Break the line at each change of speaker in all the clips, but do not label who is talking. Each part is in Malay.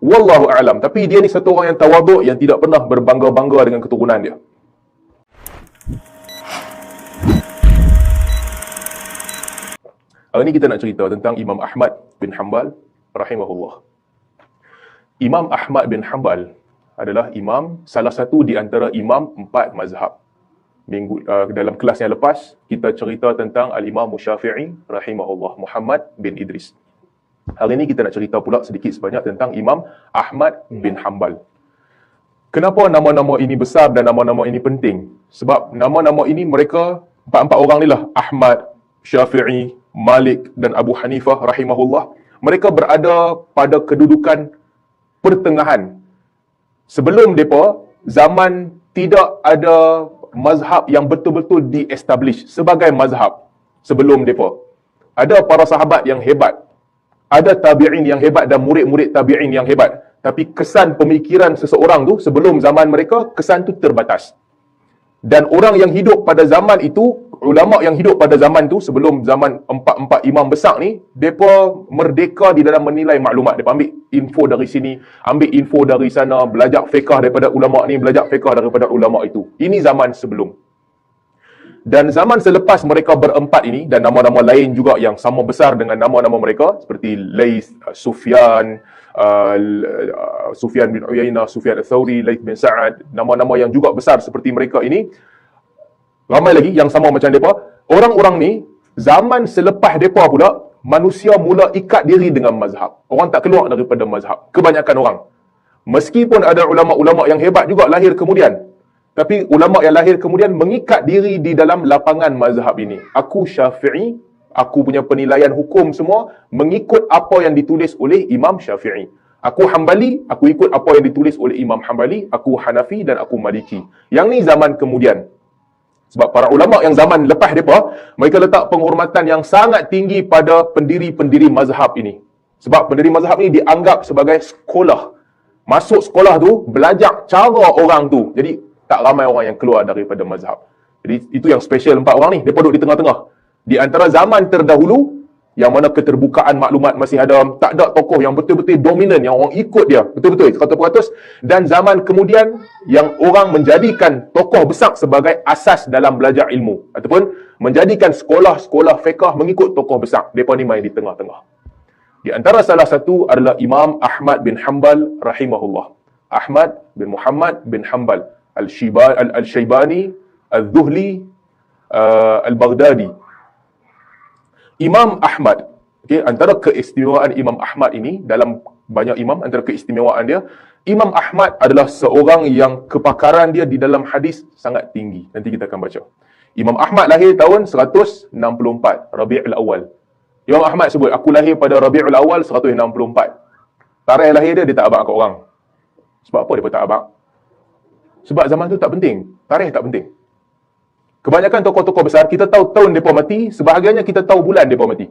Wallahu a'lam. Tapi dia ni satu orang yang tawaduk, yang tidak pernah berbangga-bangga dengan keturunan dia. Hari ni kita nak cerita tentang Imam Ahmad bin Hanbal rahimahullah. Imam Ahmad bin Hanbal adalah salah satu di antara imam 4 mazhab. Dalam kelas yang lepas kita cerita tentang Al-Imam Syafi'i rahimahullah, Muhammad bin Idris. Hari ini kita nak cerita pula sedikit sebanyak tentang Imam Ahmad bin Hanbal. Kenapa nama-nama ini besar dan nama-nama ini penting? Sebab nama-nama ini mereka, 4 orang ni lah, Ahmad, Syafi'i, Malik dan Abu Hanifah rahimahullah, mereka berada pada kedudukan pertengahan. Sebelum mereka, zaman tidak ada mazhab yang betul-betul di-establish sebagai mazhab. Sebelum mereka, ada para sahabat yang hebat, ada tabi'in yang hebat dan murid-murid tabi'in yang hebat. Tapi kesan pemikiran seseorang tu sebelum zaman mereka, kesan tu terbatas. Dan orang yang hidup pada zaman itu, ulama yang hidup pada zaman tu sebelum zaman 4 imam besar ni, mereka merdeka di dalam menilai maklumat. Mereka ambil info dari sini, ambil info dari sana, belajar fiqh daripada ulama ni, belajar fiqh daripada ulama itu. Ini zaman sebelum. Dan zaman selepas mereka berempat ini, dan nama-nama lain juga yang sama besar dengan nama-nama mereka, seperti Laith, Sufyan bin Uyainah, Sufyan al-Thawri, Laith bin Sa'ad, nama-nama yang juga besar seperti mereka ini, ramai lagi yang sama macam mereka. Orang-orang ni, zaman selepas mereka pula, manusia mula ikat diri dengan mazhab. Orang tak keluar daripada mazhab. Kebanyakan orang. Meskipun ada ulama-ulama yang hebat juga lahir kemudian, tapi ulama yang lahir kemudian mengikat diri di dalam lapangan mazhab ini. Aku Syafi'i, aku punya penilaian hukum semua mengikut apa yang ditulis oleh Imam Syafi'i. Aku Hanbali, aku ikut apa yang ditulis oleh Imam Hanbali. Aku Hanafi dan aku Maliki. Yang ni zaman kemudian. Sebab para ulama yang zaman lepas mereka letak penghormatan yang sangat tinggi pada pendiri-pendiri mazhab ini. Sebab pendiri mazhab ini dianggap sebagai sekolah. Masuk sekolah tu, belajar cara orang tu. Jadi tak ramai orang yang keluar daripada mazhab. Jadi itu yang special 4 orang ni. Mereka duduk di tengah-tengah. Di antara zaman terdahulu, yang mana keterbukaan maklumat masih ada, tak ada tokoh yang betul-betul dominan, yang orang ikut dia betul-betul 100%. Dan zaman kemudian, yang orang menjadikan tokoh besar sebagai asas dalam belajar ilmu, ataupun menjadikan sekolah-sekolah fiqh mengikut tokoh besar. Mereka ni main di tengah-tengah. Di antara salah satu adalah Imam Ahmad bin Hanbal rahimahullah. Ahmad bin Muhammad bin Hanbal Al-Shaybani, Al-Dhuhli, Al-Baghdadi. Imam Ahmad, antara keistimewaan Imam Ahmad ini, dalam banyak imam, antara keistimewaan dia, Imam Ahmad adalah seorang yang kepakaran dia di dalam hadis sangat tinggi. Nanti kita akan baca. Imam Ahmad lahir tahun 164, Rabi'ul Awal. Imam Ahmad sebut, aku lahir pada Rabi'ul Awal 164. Tarikh lahir dia tak abang kat orang. Sebab apa dia tak abang? Sebab zaman tu tak penting. Tarikh tak penting. Kebanyakan tokoh-tokoh besar, kita tahu tahun mereka mati, sebahagiannya kita tahu bulan mereka mati.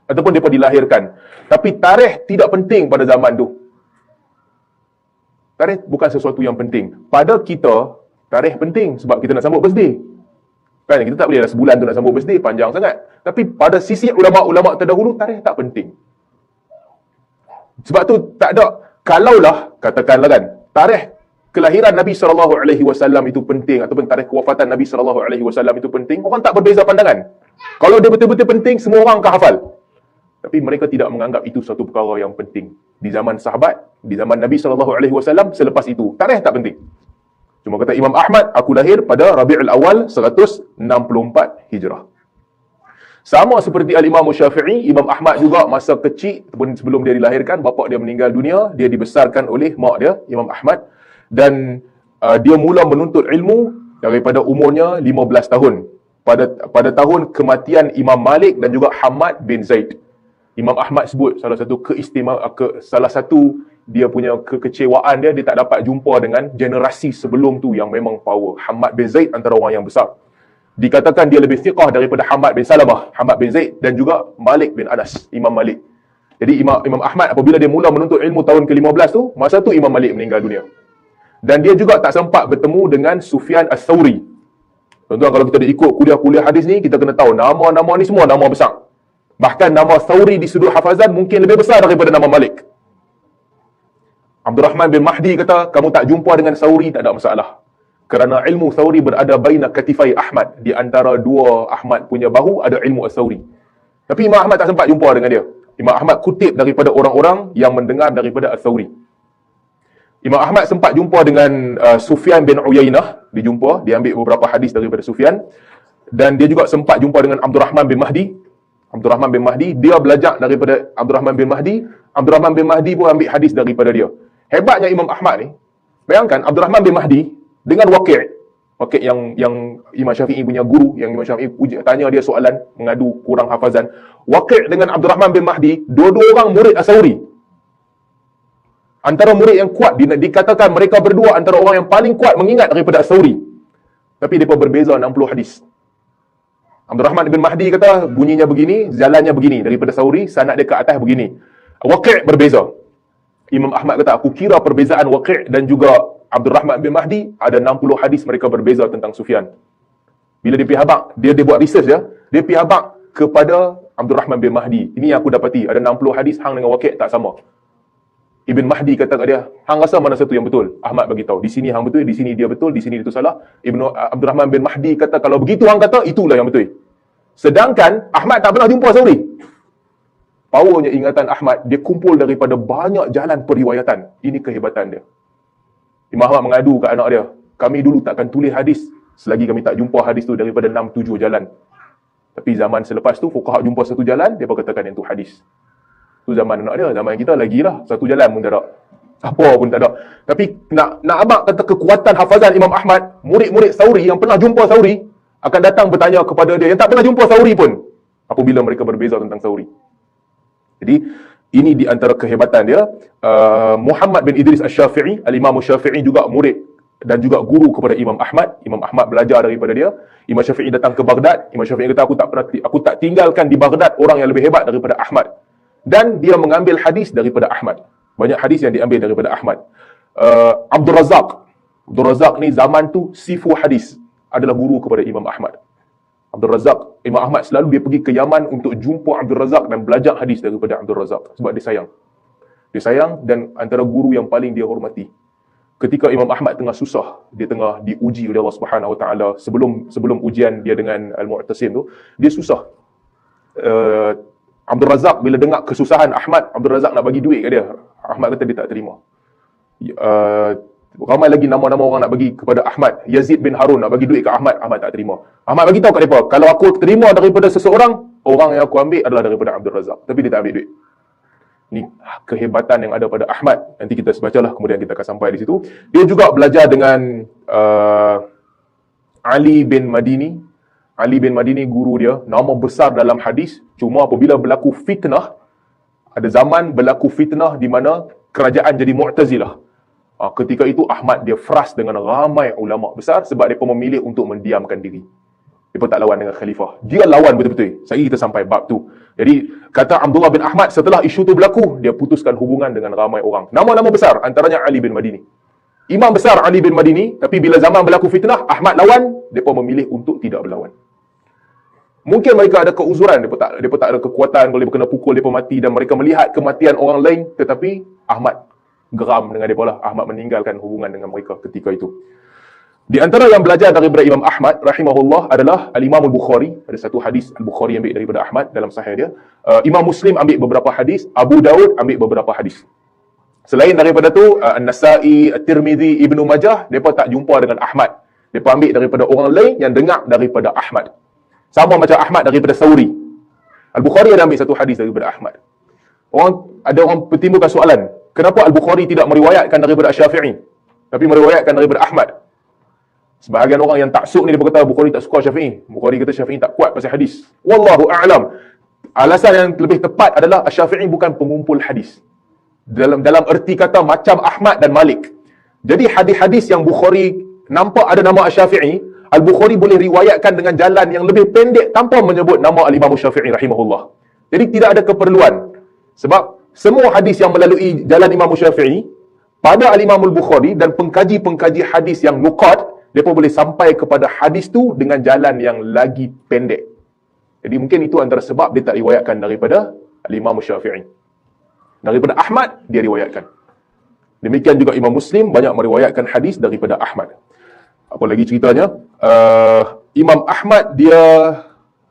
Ataupun mereka dilahirkan. Tapi tarikh tidak penting pada zaman tu. Tarikh bukan sesuatu yang penting. Pada kita, tarikh penting sebab kita nak sambut birthday. Kan, kita tak boleh dah sebulan tu nak sambut birthday, panjang sangat. Tapi pada sisi ulama-ulama terdahulu, tarikh tak penting. Sebab tu tak ada, kalaulah, katakanlah kan, tarikh kelahiran Nabi SAW itu penting, ataupun tarikh kewafatan Nabi SAW itu penting, orang tak berbeza pandangan. Kalau dia betul-betul penting, semua orang akan hafal. Tapi mereka tidak menganggap itu satu perkara yang penting. Di zaman sahabat, di zaman Nabi SAW, selepas itu, tarikh tak penting. Cuma kata Imam Ahmad, aku lahir pada Rabi'ul Awal 164 Hijrah. Sama seperti Al-Imam Syafi'i, Imam Ahmad juga masa kecil, ataupun sebelum dia dilahirkan, bapa dia meninggal dunia, dia dibesarkan oleh mak dia, Imam Ahmad. Dan dia mula menuntut ilmu daripada umurnya 15 tahun. Pada tahun kematian Imam Malik dan juga Hamad bin Zaid. Imam Ahmad sebut salah satu salah satu dia punya kekecewaan dia tak dapat jumpa dengan generasi sebelum tu yang memang power. Hamad bin Zaid antara orang yang besar. Dikatakan dia lebih fiqah daripada Hamad bin Salamah, Hamad bin Zaid dan juga Malik bin Anas, Imam Malik. Jadi Imam Ahmad apabila dia mula menuntut ilmu tahun ke-15 tu, masa tu Imam Malik meninggal dunia. Dan dia juga tak sempat bertemu dengan Sufyan al-Thawri. Tuan-tuan, kalau kita ikut kuliah-kuliah hadis ni, kita kena tahu nama-nama ni semua nama besar. Bahkan nama Thawri di sudut hafazan mungkin lebih besar daripada nama Malik. Abdul Rahman bin Mahdi kata, kamu tak jumpa dengan Sauri, tak ada masalah. Kerana ilmu Sauri berada baina katifai Ahmad. Di antara dua Ahmad punya bahu, ada ilmu As-Sauri. Tapi Imam Ahmad tak sempat jumpa dengan dia. Imam Ahmad kutip daripada orang-orang yang mendengar daripada As-Sauri. Imam Ahmad sempat jumpa dengan Sufyan bin Uyainah. Dia ambil beberapa hadis daripada Sufyan. Dan dia juga sempat jumpa dengan Abdul Rahman bin Mahdi. Abdul Rahman bin Mahdi, dia belajar daripada Abdul Rahman bin Mahdi. Abdul Rahman bin Mahdi pun ambil hadis daripada dia. Hebatnya Imam Ahmad ni, bayangkan Abdul Rahman bin Mahdi dengan Waqi' yang Imam Syafi'i punya guru, yang Imam Syafi'i tanya dia soalan, mengadu kurang hafazan. Waqi' dengan Abdul Rahman bin Mahdi, dua-dua orang murid As-Sauri. Antara murid yang kuat, dikatakan mereka berdua antara orang yang paling kuat mengingat daripada As-Sauri. Tapi mereka berbeza 60 hadis. Abdul Rahman bin Mahdi kata, bunyinya begini, jalannya begini. Daripada Sauri, sanad dia ke atas begini. Waqi' berbeza. Imam Ahmad kata, aku kira perbezaan Waqi' dan juga Abdul Rahman bin Mahdi, ada 60 hadis mereka berbeza tentang Sufyan. Bila dia pergi habaq, dia buat research dia pergi habaq kepada Abdul Rahman bin Mahdi. Ini yang aku dapati, ada 60 hadis hang dengan Waqi' tak sama. Ibn Mahdi kata kat dia, hang rasa mana satu yang betul? Ahmad bagi tahu, di sini hang betul, di sini dia betul, di sini itu salah. Abdul Rahman bin Mahdi kata, kalau begitu hang kata, itulah yang betul. Sedangkan Ahmad tak pernah jumpa Sauri. Powernya ingatan Ahmad, dia kumpul daripada banyak jalan periwayatan. Ini kehebatan dia. Imam Ahmad mengadu ke anak dia, kami dulu takkan tulis hadis selagi kami tak jumpa hadis tu daripada 6-7 jalan. Tapi zaman selepas tu, fuqaha jumpa satu jalan, dia katakan yang tu hadis. Tu zaman anak dia, zaman kita lagi lah, satu jalan pun tak ada. Apa pun tak ada. Tapi nak abang kata kekuatan hafazan Imam Ahmad, murid-murid Sauri yang pernah jumpa Sauri akan datang bertanya kepada dia yang tak pernah jumpa Sauri pun, apabila mereka berbeza tentang Sauri. Jadi ini di antara kehebatan dia. Muhammad bin Idris Asy-Syafi'i, Al-Imam Syafi'i juga murid dan juga guru kepada Imam Ahmad. Imam Ahmad belajar daripada dia. Imam Syafi'i datang ke Baghdad. Imam Syafi'i kata, aku tak tinggalkan di Baghdad orang yang lebih hebat daripada Ahmad. Dan dia mengambil hadis daripada Ahmad. Banyak hadis yang diambil daripada Ahmad. Abdul Razak ni zaman tu sifu hadis, adalah guru kepada Imam Ahmad. Abdul Razak, Imam Ahmad selalu dia pergi ke Yaman untuk jumpa Abdul Razak dan belajar hadis daripada Abdul Razak. Sebab dia sayang. Dia sayang dan antara guru yang paling dia hormati. Ketika Imam Ahmad tengah susah, dia tengah diuji oleh Allah Subhanahu Wa Taala, sebelum ujian dia dengan Al-Mu'tasim tu, dia susah. Abdul Razak bila dengar kesusahan Ahmad, Abdul Razak nak bagi duit kat dia. Ahmad kata dia tak terima. Ramai lagi nama-nama orang nak bagi kepada Ahmad. Yazid bin Harun nak bagi duit ke Ahmad, Ahmad tak terima. Ahmad bagi tahu kat mereka, kalau aku terima daripada seseorang, orang yang aku ambil adalah daripada Abdul Razak. Tapi dia tak ambil duit. Ini kehebatan yang ada pada Ahmad. Nanti kita bacalah, kemudian kita akan sampai di situ. Dia juga belajar dengan Ali bin Madini. Ali bin Madini guru dia, nama besar dalam hadis. Cuma apabila berlaku fitnah, ada zaman berlaku fitnah di mana kerajaan jadi Mu'tazilah. Ketika itu Ahmad dia fras dengan ramai ulama besar sebab dia memilih untuk mendiamkan diri. Dia pun tak lawan dengan khalifah. Dia lawan betul-betul. Sehari kita sampai bab tu. Jadi kata Abdullah bin Ahmad, setelah isu tu berlaku, dia putuskan hubungan dengan ramai orang. Nama-nama besar, antaranya Ali bin Madini. Imam besar Ali bin Madini, tapi bila zaman berlaku fitnah, Ahmad lawan, dia pun memilih untuk tidak berlawan. Mungkin mereka ada keuzuran, dia pun tak ada kekuatan, kalau dia kena pukul, dia pun mati, dan mereka melihat kematian orang lain, tetapi Ahmad geram dengan dia pula. Ahmad meninggalkan hubungan dengan mereka ketika itu. Di antara yang belajar daripada Imam Ahmad rahimahullah adalah Al-Imam Al-Bukhari. Ada satu hadis Al-Bukhari ambil daripada Ahmad dalam sahih dia. Imam Muslim ambil beberapa hadis, Abu Daud ambil beberapa hadis. Selain daripada tu, An-Nasa'i, At-Tirmidzi, Ibnu Majah, mereka tak jumpa dengan Ahmad. Mereka ambil daripada orang lain yang dengar daripada Ahmad. Sama macam Ahmad daripada Sauri. Al-Bukhari ada ambil satu hadis daripada Ahmad. Ada orang bertimbulkan soalan, kenapa Al-Bukhari tidak meriwayatkan daripada Syafi'i, tapi meriwayatkan daripada Ahmad? Sebahagian orang yang taksub ni dia berkata Bukhari tak suka Syafi'i. Bukhari kata Syafi'i tak kuat pasal hadis. Wallahu a'lam. Alasan yang lebih tepat adalah Syafi'i bukan pengumpul hadis. Dalam erti kata macam Ahmad dan Malik. Jadi hadis-hadis yang Bukhari nampak ada nama Syafi'i, Al-Bukhari boleh riwayatkan dengan jalan yang lebih pendek tanpa menyebut nama Al-Imam Syafi'i rahimahullah. Jadi tidak ada keperluan. Sebab semua hadis yang melalui jalan Imam Syafi'i pada Al-Imam Al-Bukhari dan pengkaji-pengkaji hadis yang nuqad, mereka boleh sampai kepada hadis tu dengan jalan yang lagi pendek. Jadi mungkin itu antara sebab dia tak riwayatkan daripada Al-Imam Syafi'i. Daripada Ahmad, dia riwayatkan. Demikian juga Imam Muslim banyak meriwayatkan hadis daripada Ahmad. Apa lagi ceritanya? Imam Ahmad dia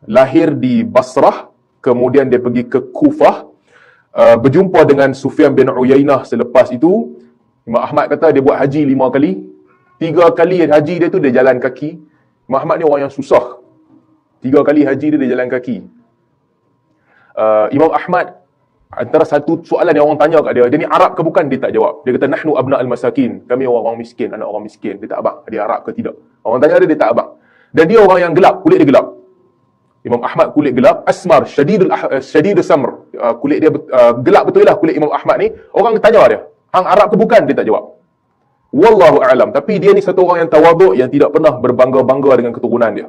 lahir di Basrah, kemudian dia pergi ke Kufah, berjumpa dengan Sufyan bin Uyainah selepas itu. Imam Ahmad kata dia buat haji 5 kali. 3 kali haji dia tu dia jalan kaki. Imam Ahmad ni orang yang susah. 3 kali haji dia jalan kaki. Imam Ahmad, antara satu soalan yang orang tanya kat dia ni Arab ke bukan? Dia tak jawab. Dia kata, nahnu abna al-masakin. Kami orang miskin, anak orang miskin. Dia tak abang, dia Arab ke tidak. Orang tanya dia tak abang. Dan dia orang yang gelap, kulit dia gelap. Imam Ahmad kulit gelap, asmar, syadidul samr. Kulit dia gelap betul lah kulit Imam Ahmad ni. Orang tanya dia, hang Arab ke bukan? Dia tak jawab. Wallahu a'lam. Tapi dia ni satu orang yang tawaduk, yang tidak pernah berbangga-bangga dengan keturunan dia.